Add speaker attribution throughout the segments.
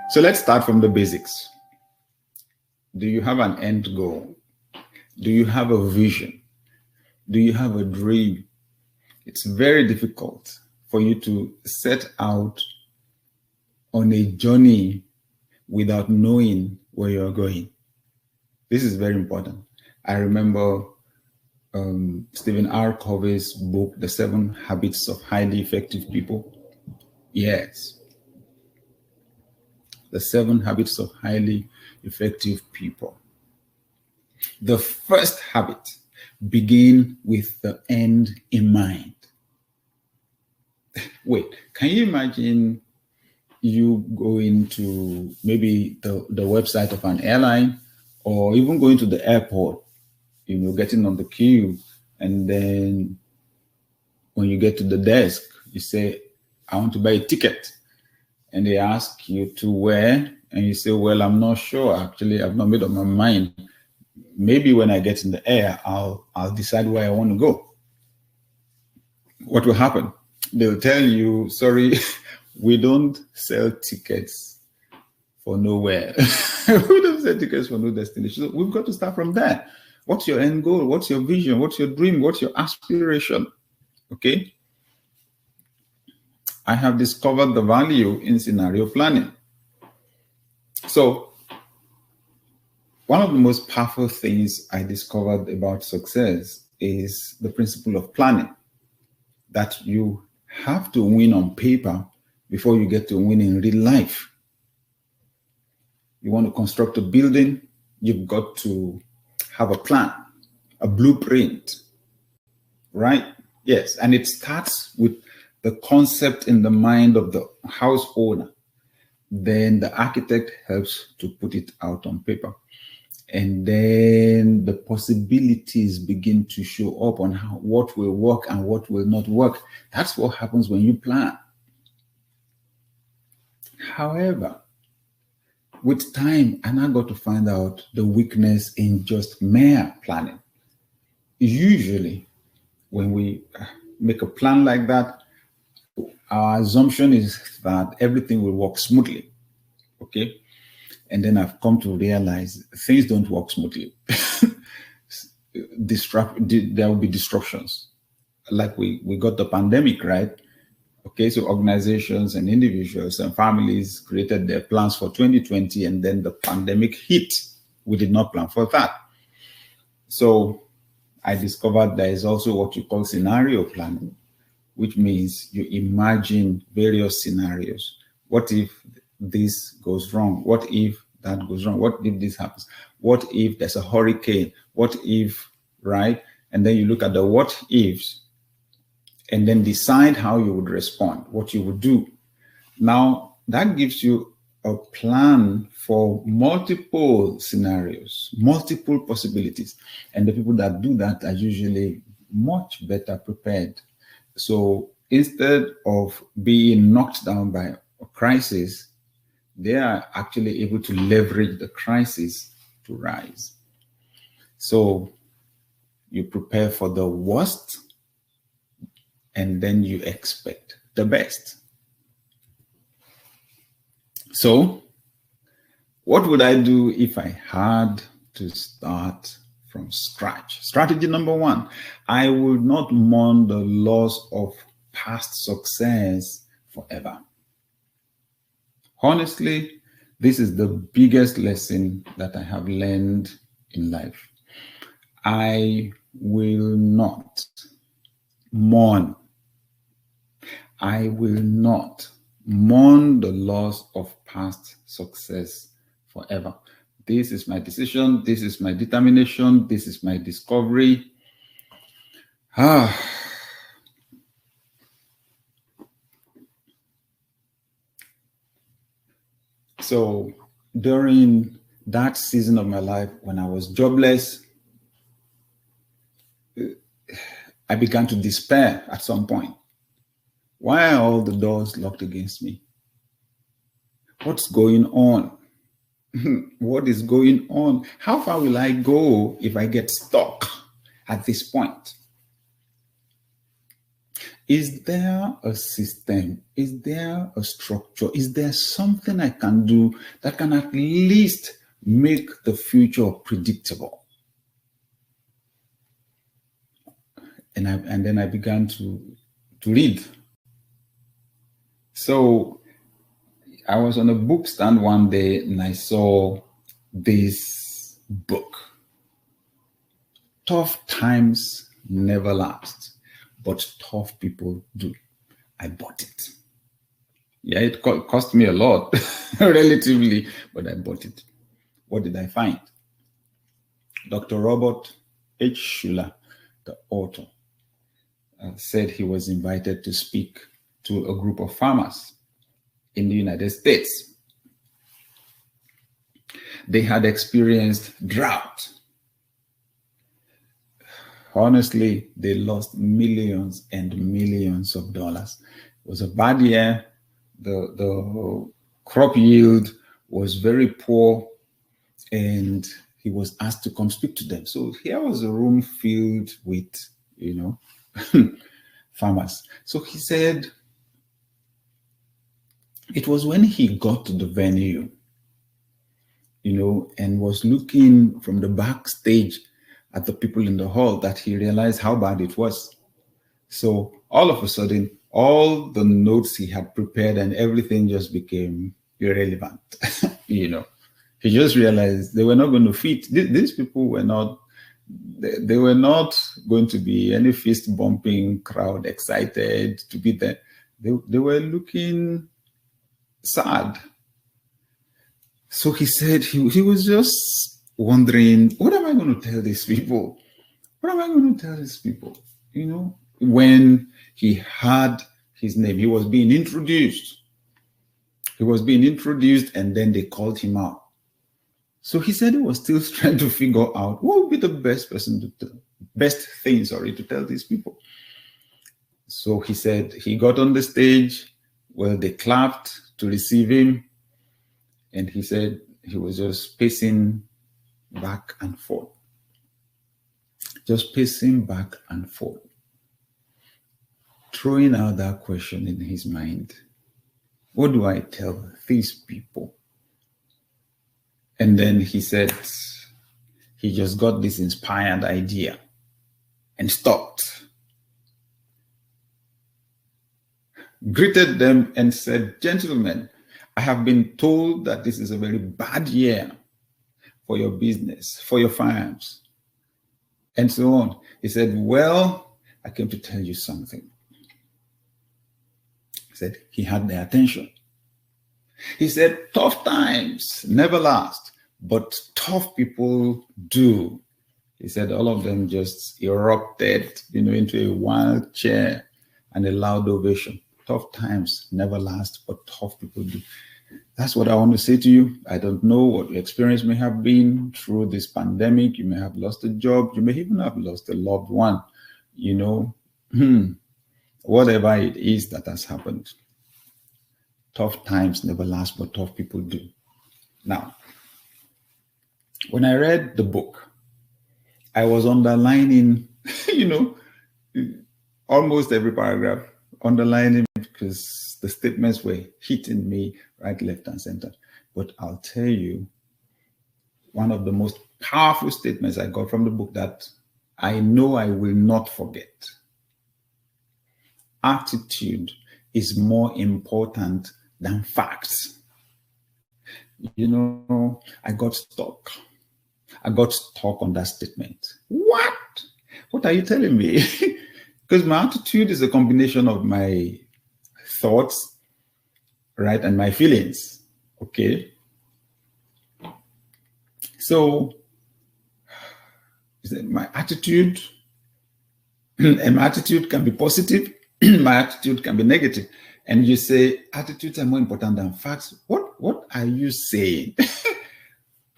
Speaker 1: So let's start from the basics. Do you have an end goal? Do you have a vision? Do you have a dream? It's very difficult for you to set out on a journey without knowing where you're going. This is very important. I remember Stephen R. Covey's book, The 7 Habits of Highly Effective People. Yes. The 7 Habits of Highly Effective People. The first habit, begin with the end in mind. Wait, can you imagine you going to maybe the website of an airline, or even going to the airport, getting on the queue, and then when you get to the desk, you say, I want to buy a ticket. And they ask you to where, and you say, well, I'm not sure. Actually, I've not made up my mind. Maybe when I get in the air, I'll decide where I want to go. What will happen? They'll tell you, sorry, we don't sell tickets for nowhere. We don't sell tickets for no destination. So we've got to start from there. What's your end goal? What's your vision? What's your dream? What's your aspiration? Okay. I have discovered the value in scenario planning. So one of the most powerful things I discovered about success is the principle of planning, that you have to win on paper before you get to win in real life. You want to construct a building, you've got to have a plan, a blueprint, right? Yes, and it starts with the concept in the mind of the house owner. Then the architect helps to put it out on paper. And then the possibilities begin to show up on what will work and what will not work. That's what happens when you plan. However, with time, I now got to find out the weakness in just mere planning. Usually, when we make a plan like that, our assumption is that everything will work smoothly. Okay? And then I've come to realize things don't work smoothly. There will be disruptions. Like we got the pandemic, right? Okay, so organizations and individuals and families created their plans for 2020, and then the pandemic hit. We did not plan for that. So I discovered there is also what you call scenario planning, which means you imagine various scenarios. What if this goes wrong? What if that goes wrong? What if this happens? What if there's a hurricane? What if, right? And then you look at the what ifs and then decide how you would respond, what you would do. Now, that gives you a plan for multiple scenarios, multiple possibilities. And the people that do that are usually much better prepared. So instead of being knocked down by a crisis, they are actually able to leverage the crisis to rise. So you prepare for the worst, and then you expect the best. So what would I do if I had to start from scratch? Strategy number 1, I would not mourn the loss of past success forever. Honestly, this is the biggest lesson that I have learned in life. I will not mourn. I will not mourn the loss of past success forever. This is my decision. This is my determination. This is my discovery. So during that season of my life, when I was jobless, I began to despair at some point. Why are all the doors locked against me? What's going on? What is going on? How far will I go if I get stuck at this point? is there a system? Is there a structure? Is there something I can do that can at least make the future predictable? And then I began to read. So I was on a book stand one day and I saw this book. Tough times never last, but tough people do. I bought it. Yeah, it cost me a lot, relatively, but I bought it. What did I find? Dr. Robert H. Schuller, the author, said he was invited to speak to a group of farmers in the United States. They had experienced drought. Honestly, they lost millions and millions of dollars. It was a bad year. The crop yield was very poor, and he was asked to come speak to them. So here was a room filled with, farmers. So he said it was when he got to the venue, and was looking from the backstage at the people in the hall that he realized how bad it was. So all of a sudden, all the notes he had prepared and everything just became irrelevant. He just realized they were not going to fit. These people were not, they were not going to be any fist bumping crowd excited to be there. They were looking sad. So he said he was just wondering, what am I going to tell these people? What am I going to tell these people? When he had his name, he was being introduced. And then they called him out. So he said he was still trying to figure out what would be the best thing to tell these people. So he said he got on the stage. Well, they clapped to receive him. And he said he was just pacing back and forth. Just pacing back and forth. Throwing out that question in his mind. What do I tell these people? And then he said he just got this inspired idea and stopped. Greeted them and said, "Gentlemen, I have been told that this is a very bad year for your business, for your farms, and so on." He said, "Well, I came to tell you something." He said he had their attention. He said, "Tough times never last, but tough people do." He said all of them just erupted, into a wild cheer and a loud ovation. Tough times never last, but tough people do. That's what I want to say to you. I don't know what your experience may have been through this pandemic. You may have lost a job. You may even have lost a loved one. Whatever it is that has happened. Tough times never last, but tough people do. Now, when I read the book, I was underlining, almost every paragraph, underlining because the statements were hitting me right, left, and center. But I'll tell you, one of the most powerful statements I got from the book that I know I will not forget. Attitude is more important than facts. I got stuck. I got stuck on that statement. What? What are you telling me? Because my attitude is a combination of my thoughts, right, and my feelings. Okay. So, my attitude, and my attitude can be positive, my attitude can be negative. And you say attitudes are more important than facts. What are you saying?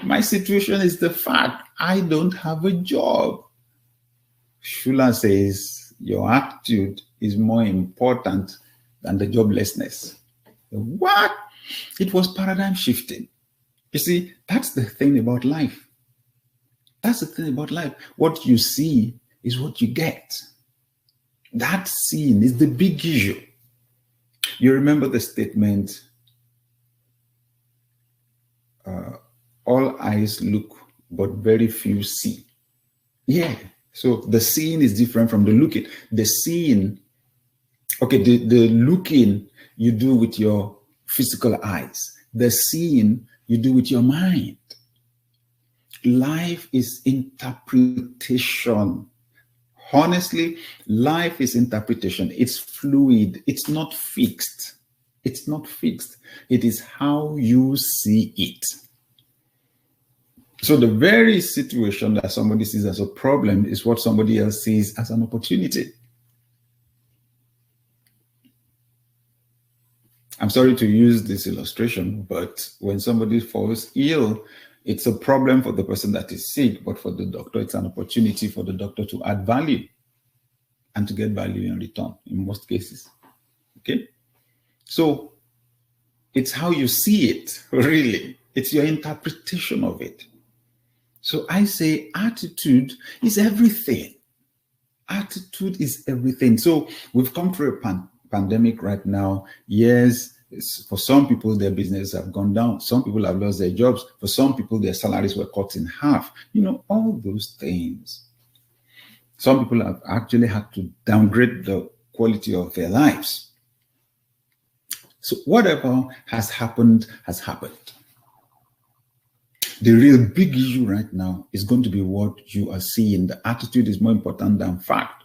Speaker 1: My situation is the fact. I don't have a job. Schuller says your attitude is more important than the joblessness. What? It was paradigm shifting. You see, that's the thing about life. That's the thing about life. What you see is what you get. That seeing is the big issue. You remember the statement, all eyes look, but very few see. Yeah. So the seeing is different from the looking. The seeing, okay, the looking you do with your physical eyes. The seeing you do with your mind. Life is interpretation. Honestly, life is interpretation. It's fluid. It's not fixed. It's not fixed. It is how you see it. So the very situation that somebody sees as a problem is what somebody else sees as an opportunity. I'm sorry to use this illustration, but when somebody falls ill, it's a problem for the person that is sick, but for the doctor, it's an opportunity for the doctor to add value and to get value in return in most cases. Okay? So it's how you see it, really. It's your interpretation of it. So I say attitude is everything. Attitude is everything. So we've come through a pandemic right now. Yes, for some people, their businesses have gone down. Some people have lost their jobs. For some people, their salaries were cut in half. You know, all those things. Some people have actually had to downgrade the quality of their lives. So whatever has happened, has happened. The real big issue right now is going to be what you are seeing. The attitude is more important than fact.